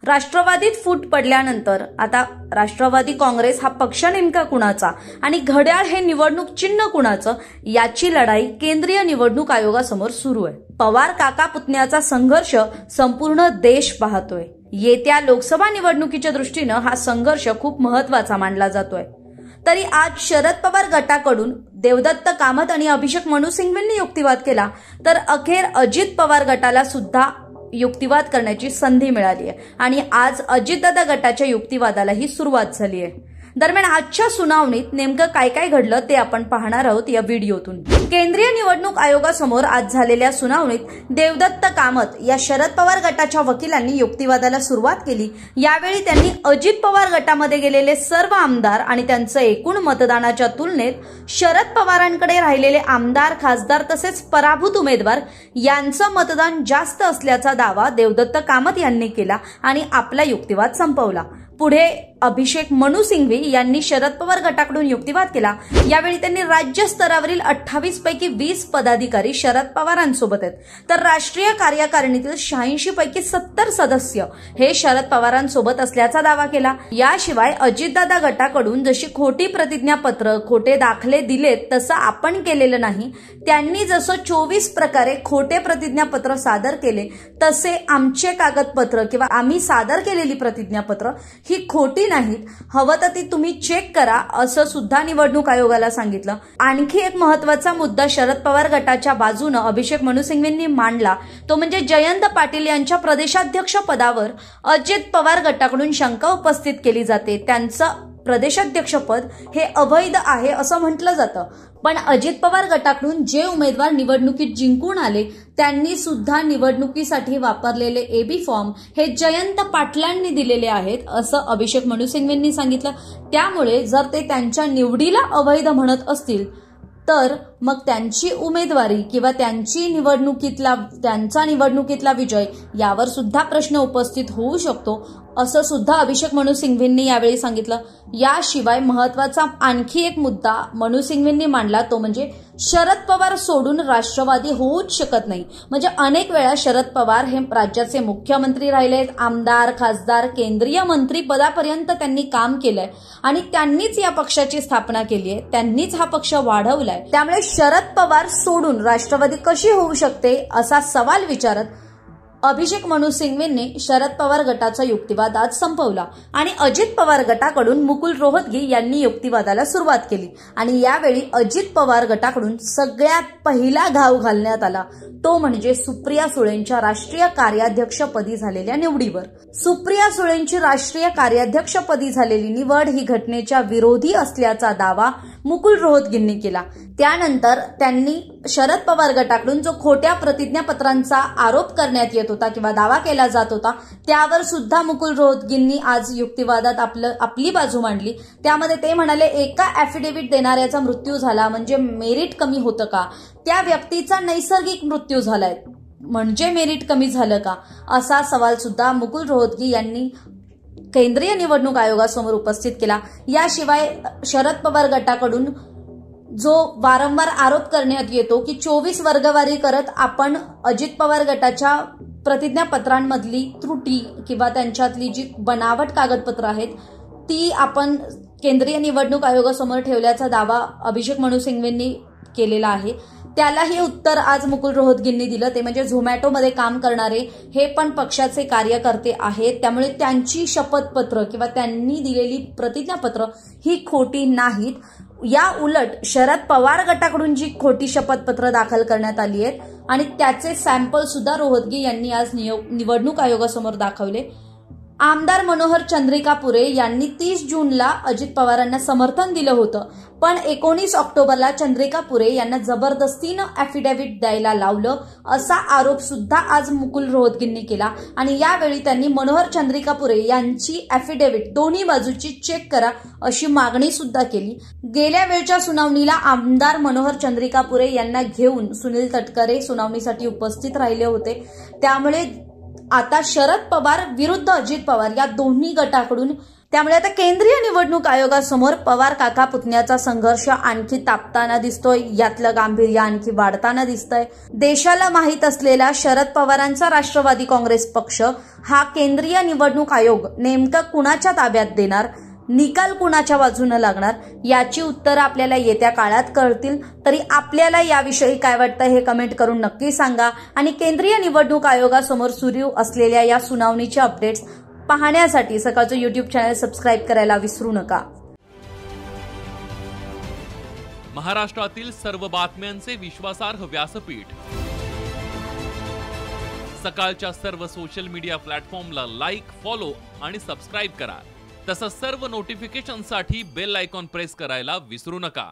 राष्ट्रवादीत फूट पडल्यानंतर आता राष्ट्रवादी काँग्रेस हा पक्ष नेमका कुणाचा आणि घड्याळ हे निवडणूक चिन्ह कुणाचं याची लढाई केंद्रीय निवडणूक आयोगासमोर सुरू आहे। पवार काका पुतण्याचा संघर्ष संपूर्ण देश पाहतोय। येत्या लोकसभा निवडणुकीच्या दृष्टीने हा संघर्ष खूप महत्त्वाचा मानला जातोय। तरी आज शरद पवार गटाकडून देवदत्त कामत आणि अभिषेक मनु सिंघवींनी युक्तिवाद केला, तर अखेर अजित पवार गटाला सुद्धा युक्तिवाद करण्याची संधी मिळाली आहे आणि आज अजितदादा गटाच्या युक्तिवादालाही सुरुवात झाली आहे। दरम्यान आजच्या सुनावणीत नेमकं काय काय घडलं ते आपण पाहणार आहोत या व्हिडिओतून। केंद्रीय निवडणूक आयोगासमोर आज झालेल्या सुनावणीत देवदत्त कामत या शरद पवार गटाच्या वकिलांनी युक्तिवादाला सुरुवात केली। यावेळी त्यांनी अजित पवार गटामध्ये गेलेले सर्व आमदार आणि त्यांचं एकूण मतदानाच्या तुलनेत शरद पवारांकडे राहिलेले आमदार, खासदार तसेच पराभूत उमेदवार यांचं मतदान जास्त असल्याचा दावा देवदत्त कामत यांनी केला आणि आपला युक्तिवाद संपवला। पुढे अभिषेक मनु सिंघवी यांनी शरद पवार गटाकडून युक्तिवाद केला। यावेळी त्यांनी राज्य स्तरावरील 28 पैकी 20 पदाधिकारी शरद पवारांसोबत आहेत, तर राष्ट्रीय कार्यकारिणीतील 86 पैकी 70 सदस्य हे शरद पवारांसोबत असल्याचा दावा केला। याशिवाय अजितदादा गटाकडून जशी खोटी प्रतिज्ञापत्र, खोटे दाखले दिलेत तसं आपण केलेलं नाही, त्यांनी जसं 24 प्रकारे खोटे प्रतिज्ञापत्र सादर केले तसे आमचे कागदपत्र किंवा आम्ही सादर केलेली प्रतिज्ञापत्र ही खोटी नाहीत, हवं तर ती तुम्ही चेक करा असं सुद्धा निवडणूक आयोगाला सांगितलं। आणखी एक महत्त्वाचा मुद्दा शरद पवार गटाच्या बाजूने अभिषेक मनु सिंघवींनी मांडला, तो म्हणजे जयंत पाटील यांच्या प्रदेशाध्यक्ष पदावर अजित पवार गटाकडून शंका उपस्थित केली जाते। त्यांचं प्रदेशाध्यक्षपद हे अवैध आहे असं म्हटलं जातं, पण अजित पवार गटाकडून जे उमेदवार निवडणुकीत जिंकून आले त्यांनी सुद्धा निवडणुकीसाठी वापरलेले एबी फॉर्म हे जयंत पाटलांनी दिलेले आहेत असं अभिषेक मनु सिंघवींनी सांगितलं। त्यामुळे जर ते त्यांच्या निवडीला अवैध म्हणत असतील तर मग त्यांची उमेदवारी किंवा त्यांचा निवडणुकीतला विजय यावर सुद्धा प्रश्न उपस्थित होऊ शकतो असं सुद्धा अभिषेक मनु सिंघवींनी यावेळी सांगितलं। याशिवाय महत्त्वाचा आणखी एक मुद्दा मनु सिंघवींनी मांडला, तो म्हणजे शरद पवार सोडून राष्ट्रवादी होऊच शकत नाही। म्हणजे अनेक वेळा शरद पवार हे राज्याचे मुख्यमंत्री राहिलेत, आमदार, खासदार, केंद्रीय मंत्री पदापर्यंत त्यांनी काम केलंय आणि त्यांनीच या पक्षाची स्थापना केली आहे, त्यांनीच हा पक्ष वाढवलाय। त्यामुळे शरद पवार सोडून राष्ट्रवादी कशी होऊ शकते असा सवाल विचारत अभिषेक मनु सिंघवींनी शरद पवार गटाचा युक्तिवाद आज संपवला आणि अजित पवार गटाकडून मुकुल रोहतगी यांनी युक्तिवादाला सुरुवात केली आणि यावेळी अजित पवार गटाकडून सगळ्यात पहिला घाव घालण्यात आला, तो म्हणजे सुप्रिया सुळेंच्या राष्ट्रीय कार्याध्यक्षपदी झालेल्या निवडीवर। सुप्रिया सुळेंची राष्ट्रीय कार्याध्यक्षपदी झालेली निवड ही घटनेच्या विरोधी असल्याचा दावा मुकुल रोहतगींनी केला। त्यानंतर त्यांनी शरद पवार गटाकडून जो खोट्या प्रतिज्ञापत्रांचा आरोप करण्यात येत होता किंवा दावा केला जात होता त्यावर सुद्धा मुकुल रोहतगींनी आज युक्तिवादात आपली बाजू मांडली। त्यामध्ये ते म्हणाले, एका ॲफिडेव्हिट देणाऱ्याचा मृत्यू झाला म्हणजे मेरिट कमी होतं का? त्या व्यक्तीचा नैसर्गिक मृत्यू झालाय म्हणजे मेरिट कमी झालं का? असा सवाल सुद्धा मुकुल रोहतगी यांनी केंद्रीय निवडणूक आयोगासमोर उपस्थित केला। याशिवाय शरद पवार गटाकडून जो वारंवार आरोप करण्यात येतो की 24 वर्गवारी करत आपण अजित पवार गटाच्या प्रतिज्ञापत्रांमधली त्रुटी किंवा त्यांच्यातली जी बनावट कागदपत्र आहेत ती आपण केंद्रीय निवडणूक आयोगासमोर ठेवल्याचा दावा अभिषेक मनु सिंघवींनी केलेला आहे। त्यालाही उत्तर आज मुकुल रोहतगींनी दिलं, ते म्हणजे झोमॅटोमध्ये काम करणारे हे पण पक्षाचे कार्यकर्ते आहेत, त्यामुळे त्यांची शपथपत्र किंवा त्यांनी दिलेली प्रतिज्ञापत्र ही खोटी नाहीत। या उलट शरद पवार गटाकडून जी खोटी शपथपत्र दाखल करण्यात आली आहेत आणि त्याचे सॅम्पल सुद्धा रोहतगी यांनी आज निवडणूक आयोगासमोर दाखवले। आमदार मनोहर चंद्रिकापुरे यांनी 30 जूनला अजित पवारांना समर्थन दिलं होतं, पण 19 ऑक्टोबरला चंद्रिकापुरे यांना जबरदस्तीनं ॲफिडेव्हिट द्यायला लावलं असा आरोप सुद्धा आज मुकुल रोहतगींनी केला आणि यावेळी त्यांनी मनोहर चंद्रिकापुरे यांची ॲफिडेव्हिट दोन्ही बाजूची चेक करा अशी मागणी सुद्धा केली। गेल्या वेळच्या सुनावणीला आमदार मनोहर चंद्रिकापुरे यांना घेऊन सुनील तटकरे सुनावणीसाठी उपस्थित राहिले होते। त्यामुळे आता शरद पवार विरुद्ध अजित पवार या दोन्ही गटाकडून त्यामुळे आता केंद्रीय निवडणूक आयोगासमोर पवार काका पुतण्याचा संघर्ष आणखी तापताना दिसतोय, यातलं गांभीर्य आणखी वाढताना दिसतंय। देशाला माहीत असलेला शरद पवारांचा राष्ट्रवादी काँग्रेस पक्ष हा केंद्रीय निवडणूक आयोग नेमका कुणाच्या ताब्यात देणार, निकाल कुणाच्या बाजूने लागणार, याची उत्तरं आपल्याला येत्या काळात कळतील। तरी आपल्याला याविषयी काय वाटतं हे कमेंट करून नक्की सांगा आणि केंद्रीय निवडणूक आयोगासमोर सुरू असलेल्या या सुनावणीचे अपडेट्स पाहण्यासाठी सकाळचं YouTube चॅनल सबस्क्राइब करायला विसरू नका। महाराष्ट्रातील सर्व बातम्यांचे विश्वासार्ह व्यासपीठ सकाळच्या सर्व सोशल मीडिया प्लॅटफॉर्मला लाईक, फॉलो आणि सबस्क्राइब करा। तसंच सर्व नोटिफिकेशनसाठी बेल आयकॉन प्रेस करायला विसरू नका।